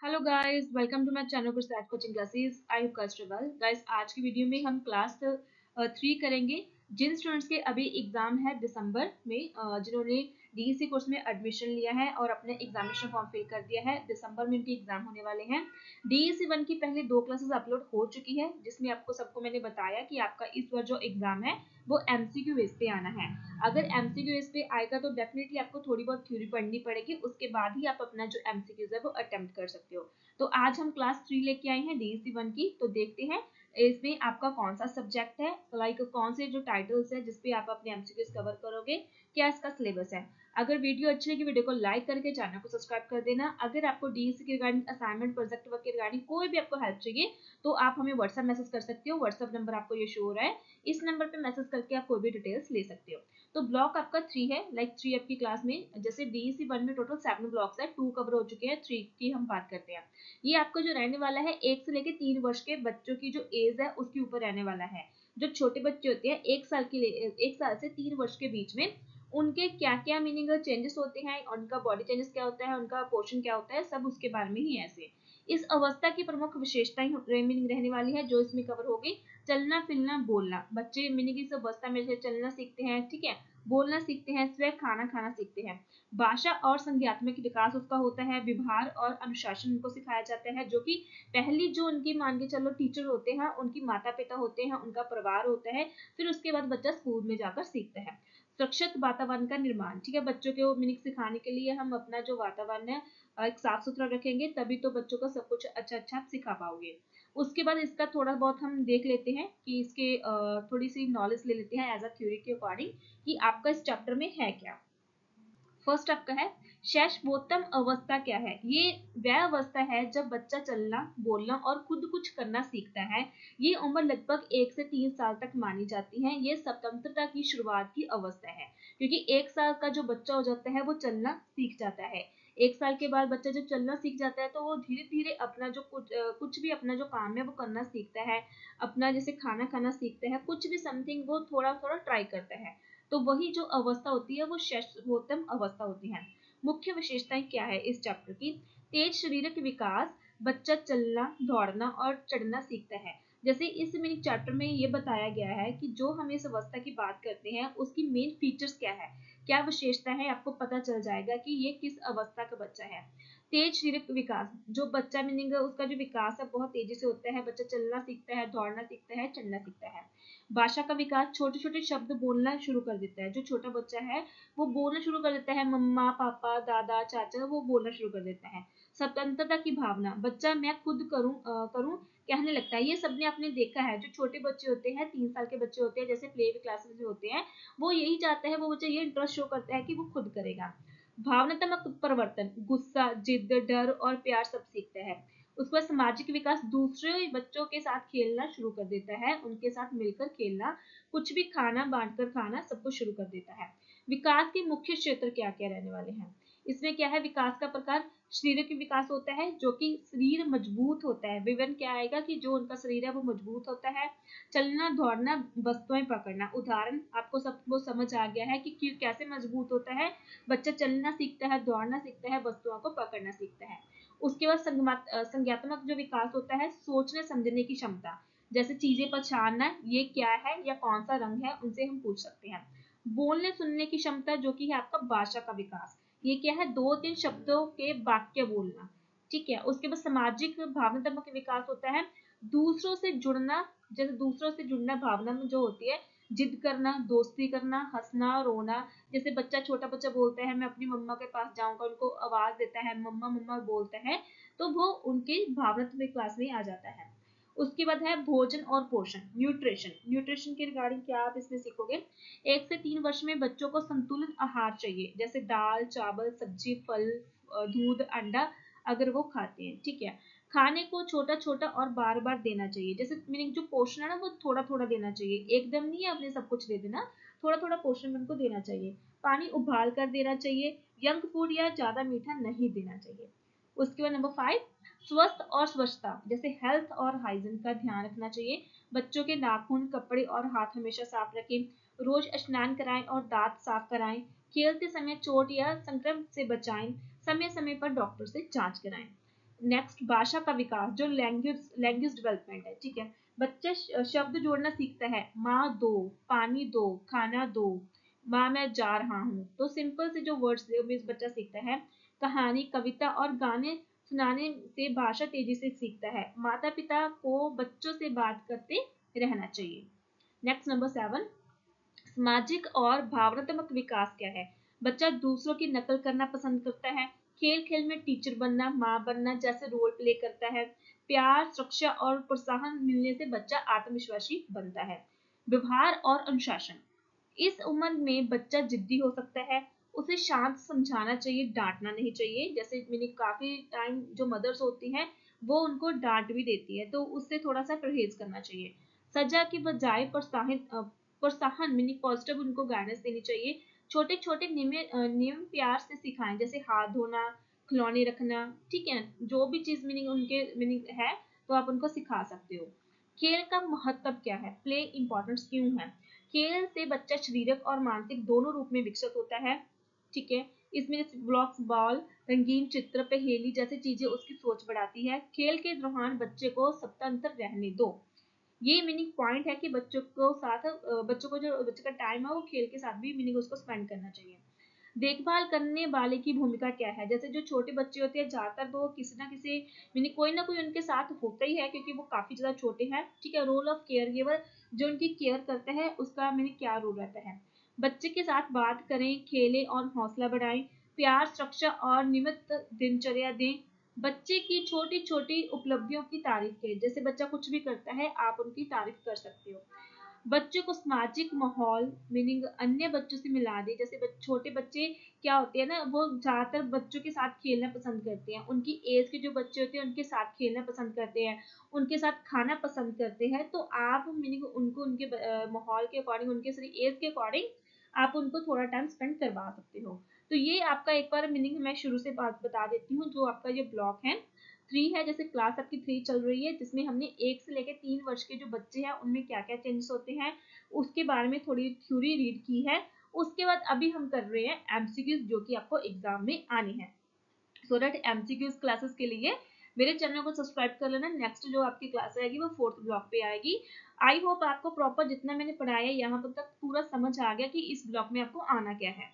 Hello guys, welcome to my channel पर SAT coaching classes. I hope well guys. आज की video में हम क्लास 3 करेंगे। जिन स्टूडेंट्स के अभी एग्जाम है दिसंबर में, जिन्होंने डीईसी कोर्स में एडमिशन लिया है और अपने एग्जामिनेशन फॉर्म फिल कर दिया है, दिसंबर में उनके एग्जाम होने वाले हैं। डीईसी 1 की पहले 2 क्लासेस अपलोड हो चुकी है, जिसमें आपको सबको मैंने बताया कि आपका इस बार जो एग्जाम है वो एमसीक्यू बेस पे आना है। अगर एमसीक्यू बेस पे आएगा तो डेफिनेटली आपको थोड़ी बहुत थ्योरी पढ़नी पड़ेगी, उसके बाद ही आप अपना जो एमसीक्यूज है वो अटेम्प्ट कर सकते हो। तो आज हम क्लास 3 लेके आए हैं डीईसी 1 की। तो देखते हैं इसमें आपका कौन सा सब्जेक्ट है, लाइक कौन से जो टाइटल्स है जिसपे आप अपने एमसीक्यूज कवर करोगे, क्या इसका सिलेबस है। अगर वीडियो अच्छी लगी वीडियो को लाइक करके चैनल को सब्सक्राइब कर देना। अगर आपको डीईसी के रिगार्डिंग असाइनमेंट प्रोजेक्ट वर्क के रिगार्डिंग कोई भी आपको हेल्प चाहिए तो आप हमें व्हाट्सएप मैसेज कर सकते हो। व्हाट्सएप नंबर आपको ये शो हो रहा है, इस नंबर पे मैसेज करके आप कोई भी डिटेल्स ले सकते हो। तो ब्लॉक आपका 3 है, लाइक 3 आपकी क्लास में, जैसे डीईसी 1 में टोटल 7 ब्लॉक्स है, 2 कवर हो चुके हैं, 3 की हम बात करते हैं। ये आपका जो रहने वाला है 1 से लेकर 3 वर्ष के बच्चों की जो एज है उसके ऊपर रहने वाला है। जो छोटे बच्चे होते हैं 1 साल के लिए, 1 साल से 3 वर्ष के बीच में, उनके क्या क्या मीनिंग चेंजेस होते हैं, उनका बॉडी चेंजेस क्या होता है, उनका पोर्शन क्या होता है, सब उसके बारे में ही ऐसे। इस अवस्था की प्रमुख विशेषताएं मीनिंग रहने वाली है जो इसमें कवर होगी। चलना फिरना बोलना, बच्चे मीनिंग इस अवस्था में से चलना सीखते हैं, ठीक है, बोलना सीखते हैं, स्वयं खाना खाना सीखते हैं। भाषा और संज्ञात्मक विकास उसका होता है। व्यवहार और अनुशासन उनको सिखाया जाता है, जो कि पहली जो उनकी मान के चलो टीचर होते हैं, उनकी माता पिता होते हैं, उनका परिवार होता है, फिर उसके बाद बच्चा स्कूल में जाकर सीखता है। सुरक्षित वातावरण का निर्माण, ठीक है, बच्चों को मीनिंग सिखाने के लिए हम अपना जो वातावरण है एक साफ सुथरा रखेंगे, तभी तो बच्चों को सब कुछ अच्छा अच्छा आप सिखा पाओगे। उसके बाद इसका थोड़ा बहुत हम देख लेते हैं कि इसके थोड़ी सी नॉलेज ले लेते हैं एज अ थ्योरी के अकॉर्डिंग कि आपका इस चैप्टर में है क्या। फर्स्ट आपका है शैशवोत्तम अवस्था। क्या है ये? वह अवस्था है जब बच्चा चलना बोलना और खुद कुछ करना सीखता है। ये उम्र लगभग 1 से 3 साल तक मानी जाती है। ये स्वतंत्रता की शुरुआत की अवस्था है, क्योंकि 1 साल का जो बच्चा हो जाता है वो चलना सीख जाता है। 1 साल के बाद बच्चा जब चलना सीख जाता है तो वो धीरे धीरे अपना जो कुछ भी अपना जो काम है वो करना सीखता है। अपना जैसे खाना खाना सीखता है, कुछ भी समथिंग वो थोड़ा थोड़ा ट्राई करता है। तो वही जो अवस्था होती है वो शैशवोत्तम अवस्था होती है। मुख्य विशेषताएं क्या है इस चैप्टर की? तेज शारीरिक विकास, बच्चा चलना दौड़ना और चढ़ना सीखता है। जैसे इस मिनी चैप्टर में ये बताया गया है कि जो हम इस अवस्था की बात करते हैं उसकी मेन फीचर्स क्या है, क्या विशेषता है, आपको पता चल जाएगा कि ये किस अवस्था का बच्चा है। तेज शारीरिक विकास, जो बच्चा मीनिंग उसका जो विकास है बहुत तेजी से होता है, बच्चा चलना सीखता है, दौड़ना सीखता है, चढ़ना सीखता है। भाषा का विकास, छोटे छोटे शब्द बोलना शुरू कर देता है। जो छोटा बच्चा है वो बोलना शुरू कर देता है, मम्मा पापा दादा चाचा, वो बोलना शुरू कर देता है। स्वतंत्रता की भावना, बच्चा मैं खुद करूं कहने लगता है। ये सबने आपने देखा है, जो छोटे बच्चे होते हैं 3 साल के बच्चे होते हैं, जैसे प्ले क्लासेस में होते हैं, वो यही चाहता है, वो बच्चा ये इंटरेस्ट शो करता है कि वो खुद करेगा। भावनात्मक परिवर्तन, गुस्सा जिद डर और प्यार सब सीखता है। उसके बाद सामाजिक विकास, दूसरे बच्चों के साथ खेलना शुरू कर देता है, उनके साथ मिलकर खेलना, कुछ भी खाना बांटकर खाना, सब कुछ शुरू कर देता है। विकास के मुख्य क्षेत्र क्या क्या रहने वाले हैं इसमें? क्या है विकास का प्रकार? शरीर के विकास होता है, जो कि शरीर मजबूत होता है। विवरण क्या आएगा कि जो उनका शरीर है वो मजबूत होता है। चलना दौड़ना वस्तुएं पकड़ना, उदाहरण आपको सबको समझ आ गया है कि कैसे मजबूत होता है। बच्चा चलना सीखता है, दौड़ना सीखता है, वस्तुओं को पकड़ना सीखता है। उसके बाद संज्ञात्मक जो विकास होता है, सोचने समझने की क्षमता, जैसे चीजें पहचानना, ये क्या है या कौन सा रंग है, उनसे हम पूछ सकते हैं। बोलने सुनने की क्षमता, जो कि है आपका भाषा का विकास, ये क्या है? 2-3 शब्दों के वाक्य बोलना, ठीक है। उसके बाद सामाजिक भावनात्मक विकास होता है, दूसरों से जुड़ना, जैसे दूसरों से जुड़ना भावना में जो होती है, जिद करना, दोस्ती करना, हंसना रोना। जैसे बच्चा छोटा बच्चा बोलता है मैं अपनी मम्मा के पास जाऊंगा, उनको आवाज देता है मम्मा मम्मा बोलता है, तो वो उनके भावनात्मक क्लास में आ जाता है। उसके बाद है भोजन और पोषण, न्यूट्रिशन। न्यूट्रिशन के रिगार्डिंग क्या आप इसमें सीखोगे? 1 से 3 वर्ष में बच्चों को संतुलित आहार चाहिए, जैसे दाल चावल सब्जी फल दूध अंडा, अगर वो खाते हैं, ठीक है। खाने को छोटा छोटा और बार बार देना चाहिए, जैसे मीनिंग जो पोषण है ना वो थोड़ा थोड़ा देना चाहिए, एकदम नहीं है आपने सब कुछ दे देना, थोड़ा थोड़ा पोषण उनको देना चाहिए। पानी उबाल कर देना चाहिए। जंक फूड या ज्यादा मीठा नहीं देना चाहिए। उसके बाद नंबर 5, स्वस्थ और स्वच्छता, जैसे हेल्थ और हाइजीन का ध्यान रखना चाहिए। बच्चों के नाखून कपड़े और हाथ हमेशा साफ रखें। रोज स्नान कराएं और दांत साफ कराएं। खेलते समय चोट या संक्रमण से बचाएं। समय समय पर डॉक्टर से जांच कराएं। नेक्स्ट भाषा का विकास, जो लैंग्वेज लैंग्वेज डेवलपमेंट है, ठीक है। बच्चा शब्द जोड़ना सीखता है, माँ दो, पानी दो, खाना दो, माँ मैं जा रहा हूँ। तो सिंपल से जो वर्ड्स बच्चा सीखता है। कहानी, कविता और गाने सुनाने से भाषा तेजी से सीखता है। माता पिता को बच्चों से बात करते रहना चाहिए। नेक्स्ट नंबर 7, सामाजिक और भावनात्मक विकास क्या है। बच्चा दूसरों की नकल करना पसंद करता है। खेल खेल में टीचर बनना, माँ बनना जैसे रोल प्ले करता है। प्यार, सुरक्षा और प्रोत्साहन मिलने से बच्चा आत्मविश्वासी बनता है। व्यवहार और अनुशासन, इस उम्र में बच्चा जिद्दी हो सकता है। उसे शांत समझाना चाहिए, डांटना नहीं चाहिए। जैसे मैंने काफी टाइम जो मदर्स होती हैं वो उनको डांट भी देती है, तो उससे थोड़ा सा परहेज करना चाहिए। सजा की बजाय प्रोत्साहन मीनिंग पॉजिटिव उनको गाइडेंस देनी चाहिए। छोटे छोटे नियम प्यार से सिखाएं, जैसे हाथ धोना, खिलौने रखना, ठीक है। जो भी चीज मीनिंग उनके मीनिंग है तो आप उनको सिखा सकते हो। खेल का महत्व क्या है, प्ले इंपॉर्टेंस क्यों है। खेल से बच्चा शारीरिक और मानसिक दोनों रूप में विकसित होता है, ठीक है। इसमें ब्लॉक्स, बॉल, रंगीन चित्र, पहेली जैसी चीजें उसकी सोच बढ़ाती है। खेल के दौरान बच्चे को स्वतंत्र रहने दो। ये मीनिंग पॉइंट है कि बच्चों को जो बच्चे का टाइम है वो खेल के साथ भी मीनिंग उसको स्पेंड करना चाहिए। देखभाल करने वाले की भूमिका क्या है। जैसे जो छोटे बच्चे होते हैं ज्यादातर वो किसी ना किसी मीनिंग कोई ना कोई उनके साथ होता ही है, क्योंकि वो काफी ज्यादा छोटे हैं, ठीक है। रोल ऑफ केयर गिवर, जो उनकी केयर करता है उसका मीनिंग क्या रोल रहता है। बच्चे के साथ बात करें, खेलें और हौसला बढ़ाएं। प्यार, सुरक्षा और नियमित दिनचर्या दें। बच्चे की छोटी छोटी उपलब्धियों की तारीफ करें। जैसे बच्चा कुछ भी करता है आप उनकी तारीफ कर सकते हो। बच्चों को सामाजिक माहौल मीनिंग अन्य बच्चों से मिला दे। जैसे छोटे बच्चे क्या होते हैं ना, वो ज्यादातर बच्चों के साथ खेलना पसंद करते हैं। उनकी एज के जो बच्चे होते हैं उनके साथ खेलना पसंद करते हैं, उनके साथ खाना पसंद करते हैं। तो आप मीनिंग उनको उनके माहौल के अकॉर्डिंग, उनके सॉरी एज के अकॉर्डिंग आप उनको थोड़ा टाइम स्पेंड करवा सकते हो। तो ये आपका एक बार मीनिंग मैं शुरू से बात बता देती हूँ। जो आपका ये ब्लॉक है 3 है, जैसे क्लास आपकी 3 चल रही है, जिसमें हमने 1 से लेकर 3 वर्ष के जो बच्चे हैं उनमें क्या क्या चेंजेस होते हैं उसके बारे में थोड़ी थ्योरी रीड की है। उसके बाद अभी हम कर रहे हैं एमसीक्यूज, जो कि आपको एग्जाम में आनी है। सो दैट एमसीक्यूज क्लासेस के लिए मेरे चैनल को सब्सक्राइब कर लेना। नेक्स्ट जो आपकी क्लास आएगी वो 4th ब्लॉक पे आएगी। आई होप आपको प्रॉपर जितना मैंने पढ़ाया यहाँ तक पूरा समझ आ गया कि इस ब्लॉक में आपको आना क्या है।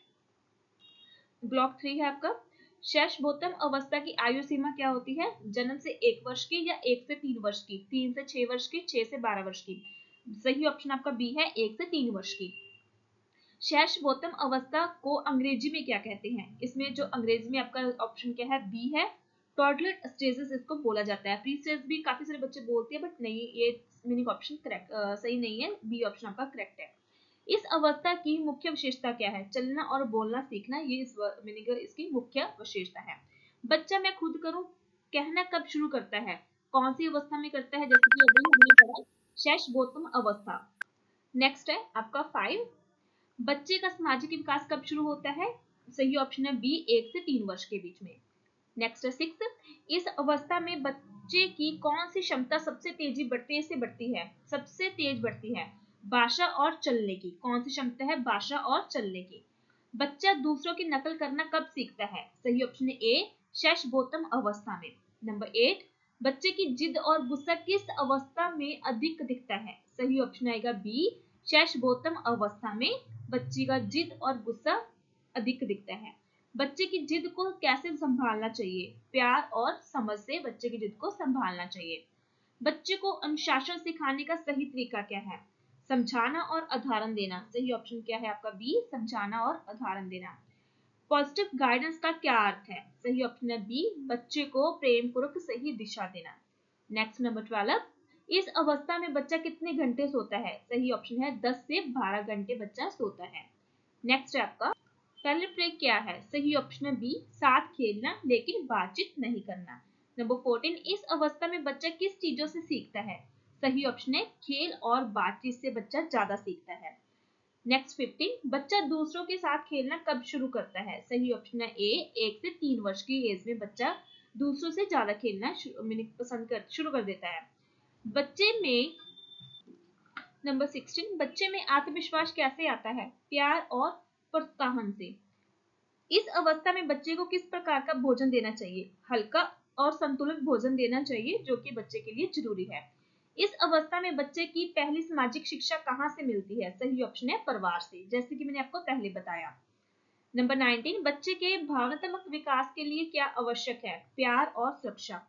ब्लॉक 3 है आपका शैशवोत्तम अवस्था की आयु सीमा क्या होती है। जन्म से 1 वर्ष की या 1 से 3 वर्ष की, 3 से 6 वर्ष की, 6 से 12 वर्ष की। सही ऑप्शन आपका बी है, 1 से 3 वर्ष की। शैशवोत्तम अवस्था को अंग्रेजी में क्या कहते हैं। इसमें जो अंग्रेजी में आपका ऑप्शन क्या है, बी है, टॉडलर स्टेजेस इसको बोला जाता है। प्री स्टेज भी काफी सारे बच्चे बोलते हैं बट नहीं, ये मीनिंग ऑप्शन करेक्ट सही नहीं है, बी ऑप्शन आपका करेक्ट है। इस अवस्था की मुख्य विशेषता क्या है, चलना और बोलना सीखना, ये इस मीनिंग इसकी मुख्य विशेषता है। बच्चा मैं खुद करूं कहना कब शुरू करता है, कौन सी अवस्था में करता है, जैसे कि अभी हमने पढ़ा शैशवोत्तम अवस्था। नेक्स्ट है आपका 5, बच्चे का सामाजिक विकास कब शुरू होता है। सही ऑप्शन है बी, 1 से 3 वर्ष के बीच में। नेक्स्ट है 6, इस अवस्था में बच्चे की कौन सी क्षमता सबसे तेज बढ़ती है, सबसे तेज बढ़ती है। भाषा और चलने की, कौन सी क्षमता है, भाषा और चलने की। बच्चा दूसरों की नकल करना कब सीखता है। सही ऑप्शन है ए, शैशवोत्तम अवस्था में। नंबर 8, बच्चे की जिद और गुस्सा किस अवस्था में अधिक दिखता है। सही ऑप्शन आएगा बी, शैशवोत्तम अवस्था में बच्चे का जिद और गुस्सा अधिक दिखता है। बच्चे की जिद को कैसे संभालना चाहिए, प्यार और समझ से बच्चे की जिद को संभालना चाहिए। बच्चे को अनुशासन सिखाने का सही तरीका क्या है, समझाना और उदाहरण देना। सही ऑप्शन क्या है आपका बी, समझाना और उदाहरण देना। पॉजिटिव गाइडेंस का क्या अर्थ है। सही ऑप्शन है बी, बच्चे को प्रेम पूर्वक सही दिशा देना। नेक्स्ट नंबर 12, इस अवस्था में बच्चा कितने घंटे सोता है। सही ऑप्शन है 10 से 12 घंटे बच्चा सोता है। नेक्स्ट है आपका पहले प्ले क्या है। सही ऑप्शन है बी, साथ खेलना लेकिन बातचीत नहीं करना। नंबर 14, इस अवस्था में बच्चा किस चीजों से सीखता है। सही ऑप्शन है खेल और बातचीत से बच्चा ज्यादा सीखता है। नेक्स्ट 15, बच्चा दूसरों के साथ खेलना कब शुरू करता है। सही ऑप्शन है ए, 1 से 3 वर्ष की एज में बच्चा दूसरों से ज्यादा खेलना शुरू कर देता है। बच्चे में नंबर 16, बच्चे में आत्मविश्वास कैसे आता है, प्यार और प्रोत्साहन से। इस अवस्था में बच्चे को किस प्रकार का भोजन देना चाहिए, हल्का और संतुलित भोजन देना चाहिए, जो कि बच्चे के लिए जरूरी है। इस अवस्था में बच्चे की पहली सामाजिक शिक्षा कहाँ से मिलती है? सही ऑप्शन है परिवार से, जैसे कि मैंने आपको पहले बताया। नंबर 19, बच्चे के भावनात्मक विकास के लिए क्या आवश्यक है? प्यार और सुरक्षा।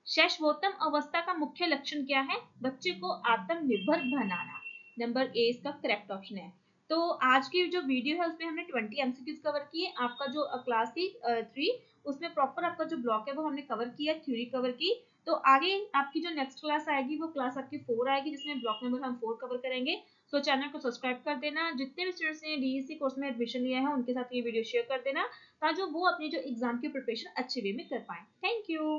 शैशवोत्तम अवस्था का मुख्य लक्षण क्या है? बच्चे को आत्मनिर्भर बनाना। नंबर ए इसका करेक्ट ऑप्शन है। तो आज की जो वीडियो है उसमें हमने 20 एमसीक्यूज कवर किए। आपका जो क्लास थी 3, उसमें प्रॉपर आपका जो ब्लॉक है वो हमने कवर किया, थ्योरी कवर की। तो आगे आपकी जो नेक्स्ट क्लास आएगी वो क्लास आपकी 4 आएगी, जिसमें ब्लॉक नंबर हम 4 कवर करेंगे। तो चैनल को सब्सक्राइब कर देना। जितने भी स्टूडेंट्स ने डीईसी कोर्स में एडमिशन लिया है उनके साथ ये वीडियो शेयर कर देना, ताकि वो अपनी जो एग्जाम की प्रिपरेशन अच्छे वे में कर पाए। Thank you.